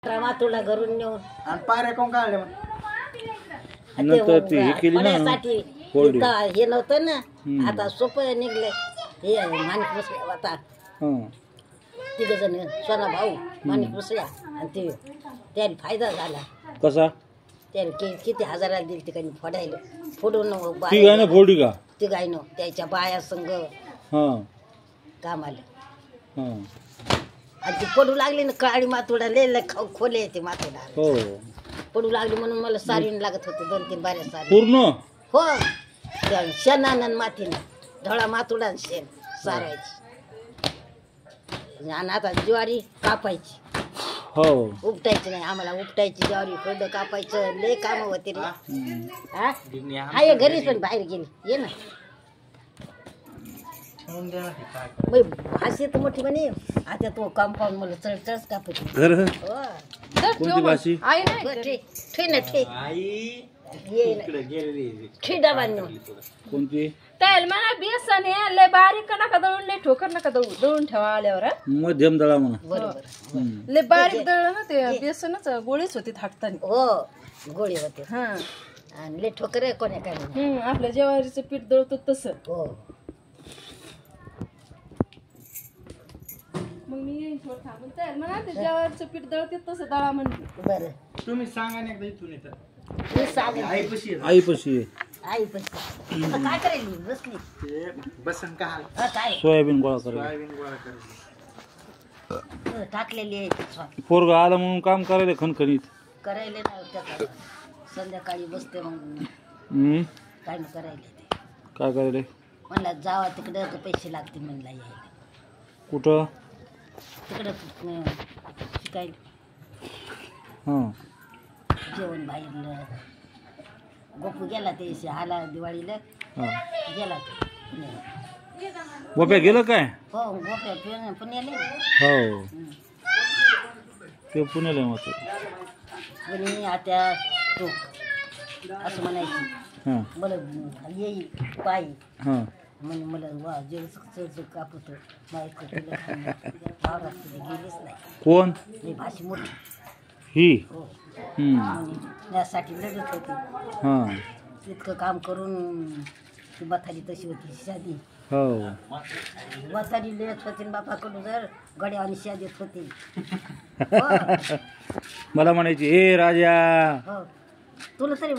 मातुला घरून नेऊन आणि पायऱ्या कोण काढले मग नंतर ती हे केली ना साठी कोरडी. हे नव्हतं ना आता सोपं निघले हे माणिक मुसळ्या आता तिघ जण सोना भाऊ माणिक मुसळ्या आणि ते त्याला फायदा झाला कसा त्याला किती हजाराला दिली ठिकाणी फोडायला फोडून ती गाय ना फोडी का ती गायनं त्याच्या बाया संघ हा कामाला हा आणि ती पडू लागली ना काळी मातुडा लय खोले येते मातुडा हो पडू लागली म्हणून मला सारीन लागत होते 2-3 बाऱ्या सारी पूर्ण हो त्या शेणानं मातीनं ढोळा मातुडा आणि शेण सारायची आणि आता ज्वारी कापायची हो उपटायची नाही आम्हाला उपटायची ज्वारी खोड कापायचं लय काम होते ना हा ये घरीच पण बाहेर गेली ये ना भाषी तर मोठी म्हणे आता तो कंपाऊंड मला चढ कापत घर हो कोणती भाषी ठे ना ठे ठे डबांनो कोणती त्याला म्हणा बेसन आहे लय बारीक नका दळून लय ठोकर नका दळून ठेवा आल्यावर मध्यम दळा म्हणा बरोबर लय बारीक दळलं ना ते बेसनच गोळीच होती थाकताना हो गोळी होते हा आणि लय ठोकर कोण्या काय आपल्या ज्वारीचं पीठ दळतो तसं हो मग मी येईन थोडं थांबून त्याला म्हणा ते ज्वारीचं पीठ दळते तसं दळा म्हणते बरं तुम्ही सांगा ना एकदा इथून येतं मी सांगेन आईपाशी आहे. आईपाशी आई पण आता काय करेल बसली ते बसन का हाल काय सोयाबीन गोळा करायला सोयाबीन गोळा करायची टाकलेली आहे ती स्वामी पोरग आलं म्हणून काम करायला खणखणीत करायला नाही त्याचा संध्याकाळी बसते मग काय नाही करायला ते काय करायला म्हणला जावा तिकडं तर पैसे लागतील म्हणला यायला कुठं तिकडं शिकायला हां जेवण बाहेरलं गोपू गेला ते आला दिवाळीला हां गेला ते गोप्या गेलं काय हो गोप्या पुण्याला हो ते पुण्याला आहे मग म्हणे आता तो असं म्हणायची हां मला येईल पायी हां म्हणे मला वा जेवढं कापतो बायको वावरात गेलीच नाही कोण मी भाषी मोठी ही हो हम्म. त्यासाठी लढत होती हां इतकं काम करून ती बथारी तशी होती शादी हो बथारी लेत होती न बापाकडून जर गड्या आणि शादीत होती मला म्हणायची ए राजा हो तुला तरी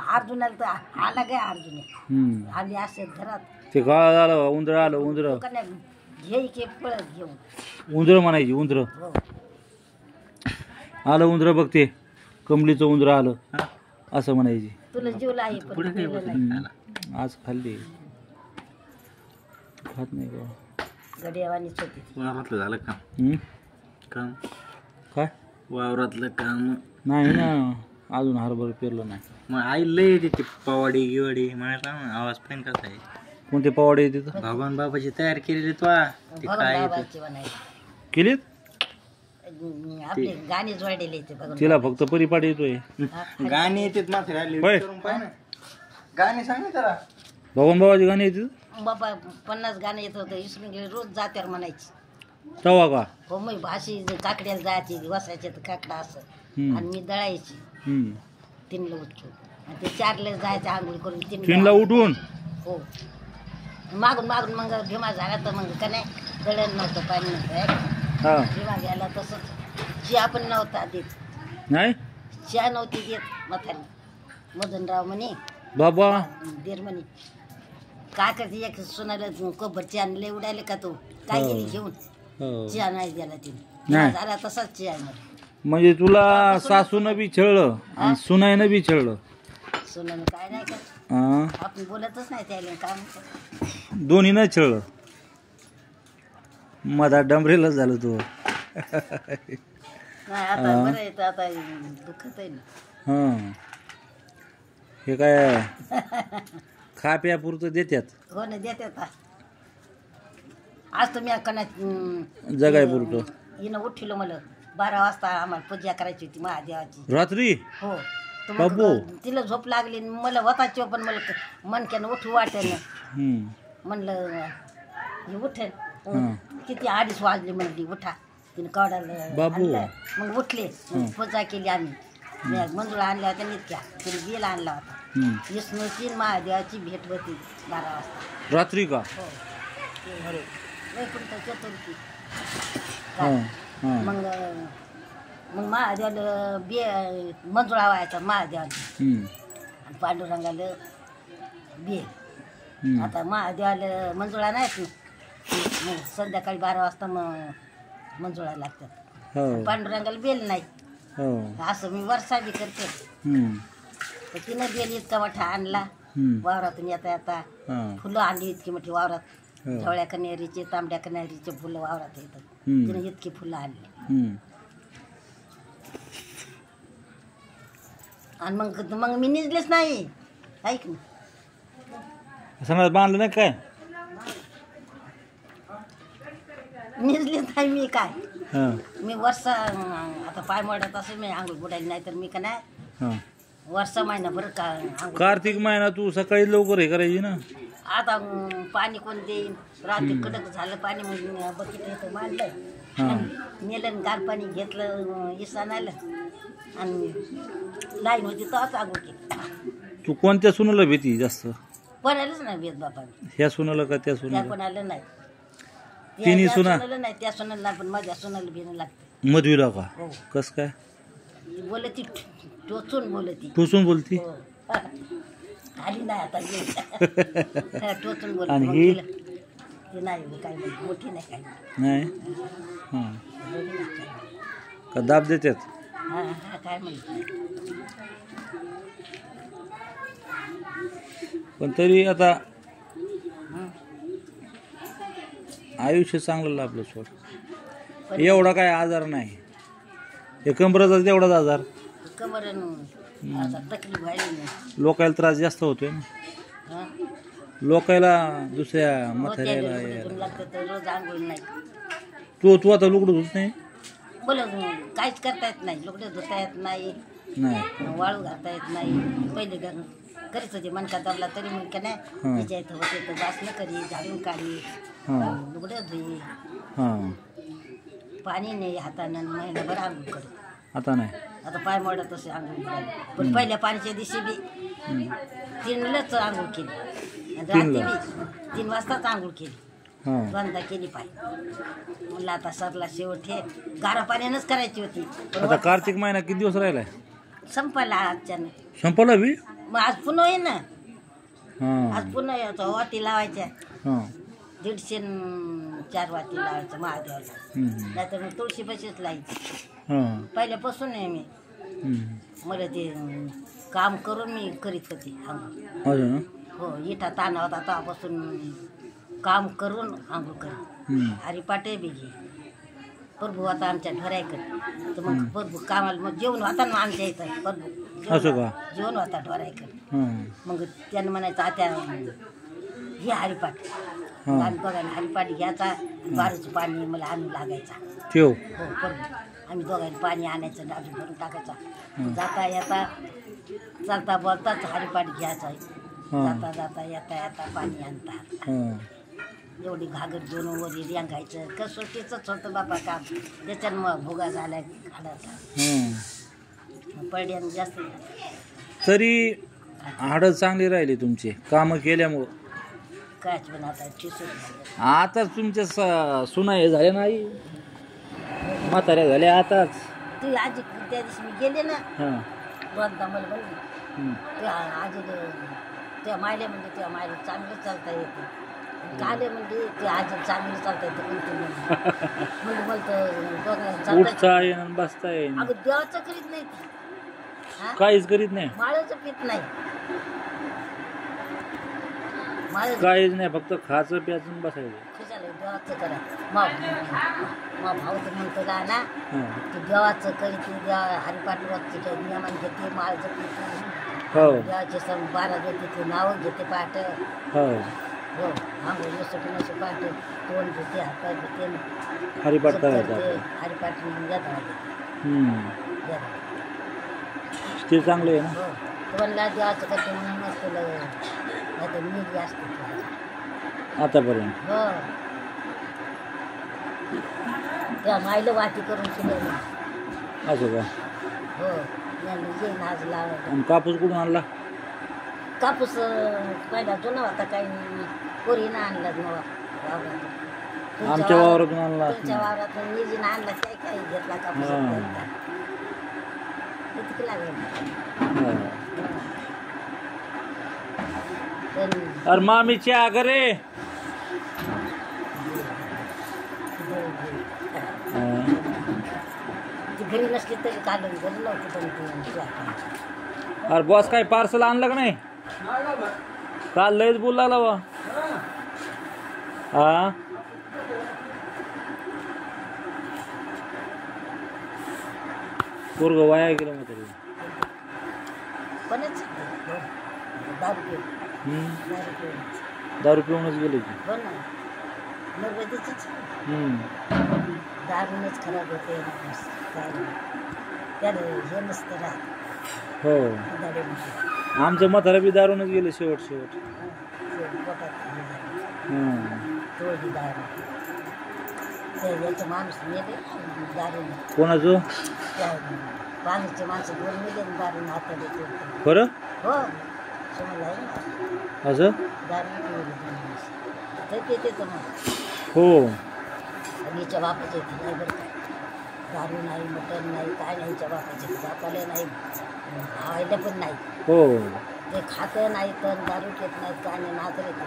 अर्जुनाला तर आला काय अर्जुन हम्म. आम्ही असे घरात ते गाळ झालं उंदर आलं उंदर घे की पळत घेऊन उंदर म्हणायची उंदर हो आलं उंदर बघते कमलीचं उंदर आलं असं म्हणायची तुला जीवला आहे पण तुला नाही. आज खाल्ली खात नाही का गड्यावानीच होती वावरातलं झालं काम हम्म? काम काय वावरातलं काम नाही ना अजून हरभर पेरलं नाही मग आई लय येते ते पवाडी गिवाडी मला आवाज पण कसा आहे कोणते पवाडे येते तर भगवान बाबाची तयार केलेली तो ते भगवान काय बाबाची म्हणायची केलीत आपले गाणे जोडलेले ते भगवान तिला फक्त परिपाठ येतोय गाणी येतात मात्र आली होय. विचारून पाह ना. गाणी सांग ना त्याला भगवान बाबाची गाणी येते बाबा 50 गाणं येत होतं इसरून गेले रोज जात्यावर म्हणायची तवा का हो मग भाषी काकड्याला जायची वसायचे तर काकडा असं हम्म. आणि मी दळायची हम्म. 3ला उठून आणि ते 4ला जायचं आंघोळ करून 3ला उठून हो मागून मागून मग भीमा झाला तर मग का नाही दळण नव्हतं पाणी नव्हतं हा भीमा घ्यायला तसंच चिया पण नव्हता देत नाही चिया नव्हती देत म्हातारी मदनराव म्हणे बाबा देर म्हणे काय करते एक सोनाला कोबर चिया लय उडाले का तू काय गेली घेऊन हो. चिया नाही द्यायला तिने नाही. झाला तसाच चिया नाही म्हणजे तुला सासूनं बी छळलं आणि सुनाईनं बी छळलं सोनानं काय नाही करत हा आपण बोलतच नाही त्याला काय म्हणतो दोन्हीनं छळलं मधा डंबरेला झालं तू नाही आता बरं आहे तर आता दुखत आहे ना हां हे काय खा प्यापुरतं देतात हो ना देतात आज तुम्ही कणा जगायपुरतं हिनं उठिलं मला 12 वाजता आम्हाला पूजा करायची होती महादेवाची रात्री हो तर बाबू. मग तिला झोप लागली आणि मला होताची पण मला मनक्यानं उठू वाटेल म्हणलं हे उठेल किती 2:30 वाजले म्हणली उठा तिने कवडाला बाबू. आणलं. मग उठले मग पूजा केली आम्ही. मी मंजुळा आणल्या होत्या इतक्या तिने बेल आणला होता. विष्णूची महादेवाची भेट होती 12 वाजता. रात्री का? हो वैकुंठ चतुर्थी. हं, हं. मग मग महादेवाला मंजुळा व्हायचा महादेवाला हं, आणि पांडुरंगाला बेल. हं. आता महादेवाला मंजुळा नाहीत ना मग संध्याकाळी 12 वाजता मग मंजुळा लागतात. हो पांडुरंगाला बेल नाही. हो असं मी वर्षा बी करते. हं, तर तिनं बेल इतका मोठा आणला हं. वावरातून येता येता. हां. फुलं आणली इतकी मोठी वावरात. हो. ढवळ्या कन्हेरीचे तांबड्या कन्हेरीचे फुलं वावरात येतात. हं. तिने इतकी फुलं आणली हं. आणि मग मग मी निजलेच नाही. ऐक ना समाज बांधलं नाही काय? निजलेच नाही मी काय. हां, मी वर्षा आता पाय मोडत असं मी आंघोळ बुडायला नाही तर मी का नाही हां. वर्षा महिनाभर का आंघोळ. कार्तिक महिना तू सकाळी लवकर हे करायची ना. आता पाणी कोण देईन. रात्री कडक झालं पाणी मग बकेट येतं मांडलं हां. नेलं गार पाणी घेतलं इसान आलं आणि लाईन होती तेव्हाच आंघोळ केली. तू कोणत्या सुनाला भीती जास्त? कोणालाच नाही भेद बापा. ह्या सुनाला का त्या त्या सुनाला? कोणाला नाही. तिन्ही त्या सुना? सुनाला नाही त्या सुनाला पण माझ्या सुनाला भेणं लागते. मधवीला का? हो कस काय? बोलती टोचून बोलती. टोचून बोलती? हो. आली नाही आता ये. टोचून बोलती. आणि मग ही? ती नाही काय मोठी नाही काय नाही. हां. बोलली नाही काय. का दाब देतात? हा हा काय म्हणते. पण तरी आता हं. आयुष्य चांगलं लाभलं सोड. पण एवढा काय आजार नाही. हे कमराचा तेवढाच आजार. कमरन आता तकलीफ व्हायली नाही. लोकायला त्रास जास्त होतोय ना. हा? लोकायला दुसऱ्या हो, त्या म्हाताऱ्याला लुगडं यायला. धुवून लागतं तर रोज आंघोळ नाही. तू आता लुगडं धुत नाही? बोला काहीच करता येत नाही. लुगडं धुता येत नाही. नाही. वाळू घालता येत नाही. पहिले करीच होती मनका दाबला तरी मग का नाही त्याच्या इथं होते तर बासणं करी झाडून काढी हां. लुगडं धुई हां. पाणी नाही हातानं महिनाभर आंघोळ करू. आता नाही. आता पाय मोडत असे आंघोळ करायला. पण पहिल्या पाण्याच्या दिवशी बी 3लाच आंघोळ केली. आणि रात्री बी 3 वाजताच आंघोळ केली. हां. दोनदा केली पाय. म्हणलं आता सरला शेवट हे गारा पाण्यानंच करायची होती. पण आता कार्तिक महिना किती दिवस राहिलाय? संपायला आजच्यानं. संपला बी? मग आज पुन्हा येईन ना. हां. आज पुन्हा येतो वाती लावायच्या. हां. 150-4 वाती लावायचं महादेवाला. हम्म. नाहीतर मग तुळशी बशीच लावायची. हां. पहिल्यापासून आहे मी. हम्म. मला ते काम करून मी करीत होते आंघोळ. अजून ना? हो इथं ताना होता तेव्हापासून काम करून आंघोळ करी. हरिपाटे बी घे. प्रभू आता आमच्या ढोरायकडे तर मग प्रभू कामाला मग जेवण होता ना आमच्या इथं प्रभू असं का? जेवण होता ढोरायकडे. हां. मग त्यानं म्हणायचं आता हे हरिपाठ. मग आम्ही दोघांनी हरिपाठ घ्यायचा. बारूचं पाणी मला आणून लागायचा. ठेव. हो प्रभू आम्ही दोघांनी पाणी आणायचं डाबी भरून टाकायचा. जाता येता चालता बोलताच हरिपाठ घ्यायचा. जाता जाता येता येता पाणी आणतात. हां. एवढी घागर घेऊन वरी रेंगायचं कसोटीचंच होतं बापा काम. त्याच्यानं मग भुगा झाला हाडाचा. पडल्यानं जास्त तरी हाडं चांगली राहिली तुमची कामं केल्यामुळं. कायच पण आता चिसून आता तुमच्या सुना हे झाल्या नाही म्हाताऱ्या झाल्या आताच. ती आजी त्या दिवशी मी गेले ना हां. दोनदा मला बोलली त्या आजी त्या मायले म्हणजे त्या मायले चांगलं चालता येते. काले म्हणजे ते आजी चांगलं चालता येतं कोणते म्हणजे बोलतं उठता येईन आणि बसता येईन. अगं देवाचं करीत नाही ती. काहीच करीत नाही. माळाचं पीत नाही. माळाचं काहीच नाही फक्त खायचं प्यायचं बसायचं. खुशाला देवाचं करा. मग भाऊ तर म्हणतो ना हां. की देवाचं करीत देवा हरिपाठ वाचते काही नियमान घेते माळचं पीत हो. देवाचे सण 12 घेते ते नावं घेते पाठ. हो. हो आंघोळ नसं पाठ तोंड घेते हातपाय घेते. हरिपाठ करायचा. हरिपाठ घेते. ते चांगलं आहे ना. हो तुम्हाला देवाचं करते म्हणून मस्त नाही तर निर्गी असते आतापर्यंत. हो त्या माईला वाटी करून शिकवलं. असं का? हो यांनी जे नाच लावला. आणि कापूस कुठून आणला? कापूस पहिला जुना होता, काही पोरीनं आणला नवा वावरातून. आमच्या वावरातून आणला तुमच्या वावरातून निजीनं आणला, काय काय घेतला कापूस. हां. किती लागेल. हा. त्यांनी अरे मामी चहा करे. ती घरी नसली तरी काढून घरी नव्हती पण ती. अरे बॉस काय पार्सल आणलं का नाही? काल लयच बोल लागला बा. हा पोरग वाया गेलं मग तरी. कोणच दारू पिऊन दारू पिऊनच गेले की. हो ना नर्वदीचीच दारूनच खराब होते माणूस. त्याला हे नसतं राहत. हो दारूमध्ये. आमचं म्हातारा बी दारूनच गेलं शेवट. पोटात हे झालं. हम्म. तोही दारू. ते याचं माणूस मेले दारूने. कोणाचं? त्या पाण्याचे माणसं दोन मेले दारून हाताने तोडतो. खरं? हो समजलं आहे ना. असं? दारू पिवली दोन माणसं ते पिते मग. हो आणि हिच्या बापाचे नाही बरं काय. दारू नाही, मटण नाही, काय नाही हिच्या बापाचे. बापाला नाही, भावायला पण नाही. हो ते खातं नाही तर दारू घेत नाहीत, काय नाही नाच येते.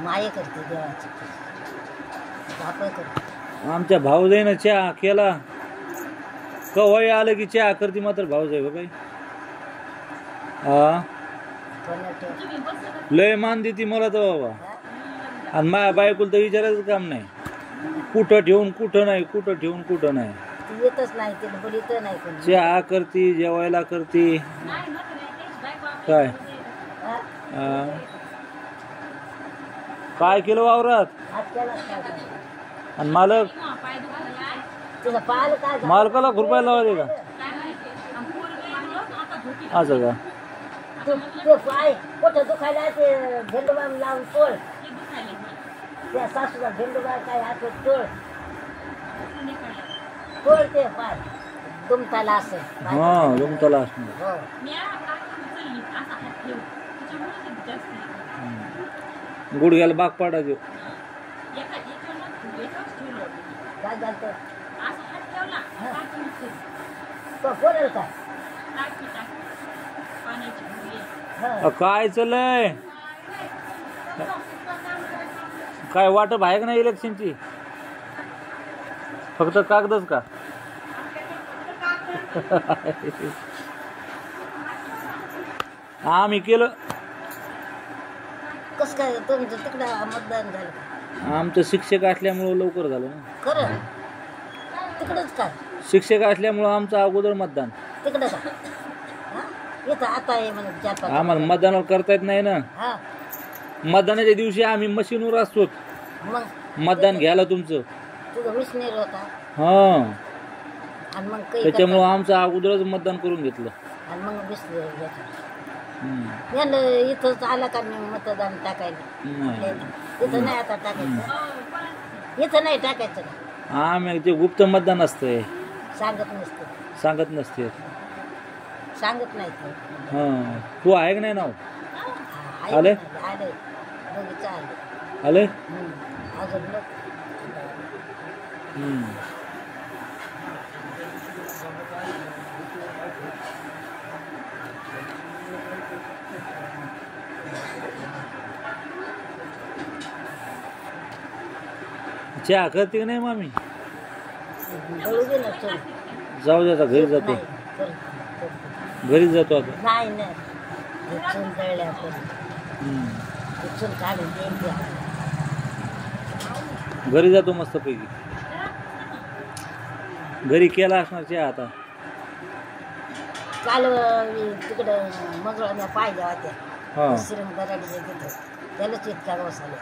माये करते देवाची, बाप करते. आमच्या भाऊजाईनं चहा केला. कवाई आलं की चहा करते मात्र भाऊजाई हो काही. हा कोणाचं लय मान देते मला तर बाबा. आणि माझ्या बायकोला तर विचारायचं काम नाही. कुठं ठेवून कुठं नाही, कुठं ठेवून कुठं नाही. ती येतच नाही, तिला बोलित नाही कोणी. चहा करते, जेवायला करते. काय हा? हा. काय केलं वावरात? हात केला काय झालं? आणि मालक तिला पाहिलं काय झालं? मालकाला खुरपायला लावायचे का? असं का? ते पाय कुठं दुखायला ते झेंडूबाम लावून तोड. त्या सासूला झेंडूबाम काय हात तोड ते पाय दुमताला असं. हा जमताला असणार. हो गुडघ्याला बाग पाडा देऊ. काय झालं तो बोलेल काय. हा. काय चाललंय? काय वाटप आहे का नाही इलेक्शनची? फक्त कागदच का? आम्ही केलं. कसं काय तुमचं तिकडं मतदान झालं का? आमचं शिक्षक असल्यामुळं लवकर झालं ना. खरं तिकडंच काय? शिक्षक असल्यामुळं आमचं अगोदर मतदान. तिकडं का? हा? इथं आता आहे म्हणे 4-5. आम्हाला मतदान करता येत नाही ना. हा मतदानाच्या दिवशी आम्ही मशीनवर असतो मग मतदान घ्यायला तुमचं. तुझं विसनेर होता हा आणि मग काही त्याच्यामुळं आमचं अगोदरच मतदान करून घेतलं. आणि मग विसनेर घ्यायचं. हम्म. यानं इथंच आला का मी मतदान टाकायला. नाही. इथं नाही आता टाकायचं. इथं नाही टाकायचं का? आम्ही ते गुप्त मतदान असतंय. सांगत नसतं. सांगत नसते. सांगत नाही ते. हा तू आहे का नाही नाव? आहे आले? म्हणजे आले बगीचा आले. आले? अजून लोक हम्म. चहा करते का नाही मामी? दळू दे ना चल. जाऊ दे आता घरी जातो. नाही चल, चल. घरी जातो आता. नाही नाही हे चूल दळल्या आपण हम्म. ते चूल काढून देईन त्या. घरी जातो मस्तपैकी. घरी केला असणार चहा आता. काल तिकडं मजुळाने पाहिल्या होत्या. हा श्रीम दराडीच्या तिथं त्यालाच इतका गवस आले.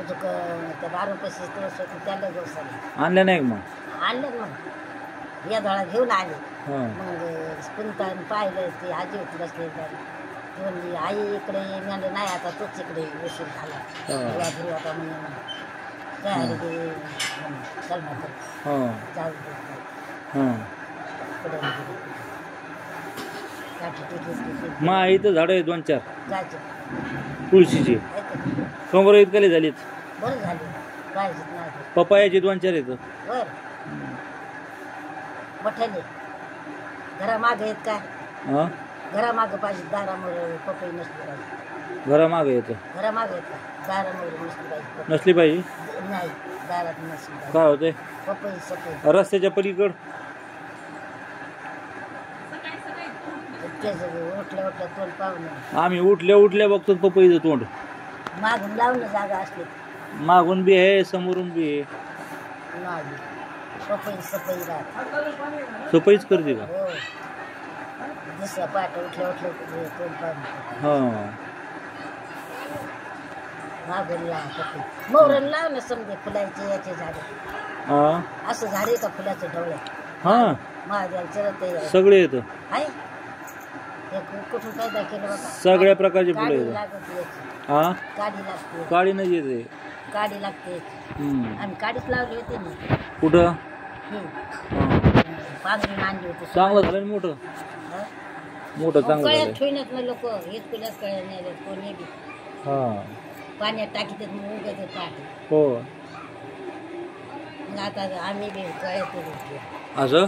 त्या 12 पैसे तुळस होते त्याला गवस आले. आणल्या नाही का मग? आणलं मग या धडा घेऊन आले. हा मग कुंतान पाहिलं ती आजी होती बसली. ती म्हणली आई इकडे ये. मी म्हणलं नाही आता तूच इकडे उशीर झाला. हा. घरी होता म्हणून तयारी ते चालणार हां जाऊ दे हां पुढे गाठी टिकली मा इथं झाडं आहे 2-4 जायचं तुळशीची ऐकत कमर इतकली झालीत बरं झालं पाहिजेत नाही पपायाची 2-4 येतं बर मोठ्याले घरामागं आहेत काय हां घरामागं पाहिजे दारामुळे पपई नसली पाहिजे घरामागं येतं घरामागं आहेत का दारामुळे नसली पाहिजे नसली पाहिजे पपई. नाही दारात नसली पाहिजे काय होते पपई सपई रस्त्याच्या पलीकड उठल्या उठल्या तोंड पाहुणे आम्ही उठल्या बघतो पपईचं तोंड मागून लावणं जागा असली मागून बी आहे समोरून बी आहे नाही पपई सपई राहत सफाईच करते का हो दुसऱ्या पाठ उठल्या उठल्या तोंड पाहुणे हां मागून लाव पपई मोरण लाव ना समजे फुलांचे याचे झाडे हां असं झाडे का फुलाचे डोळ्यात हां महादेवाला चरत आहे सगळे येतं आहे हे कुठून पैदा केलं बघा सगळ्या प्रकारची फुलं काडी येतं लागते याची हां काडी लागते काळी नाही येते काडी लागते आम्ही काडीच लावली होती ना कुठं हे हां पांघरी मांडली होती चांगलं झालं ना मोठं हं? मोठं चांगलं कळ्यात झालं ठेवण्यात मग लोक एक कुल्यात कळ्या नेले कोणी बी हां पाण्यात टाकीत मग उगत पाठ हो मग आता आम्ही बी कळ्यात असं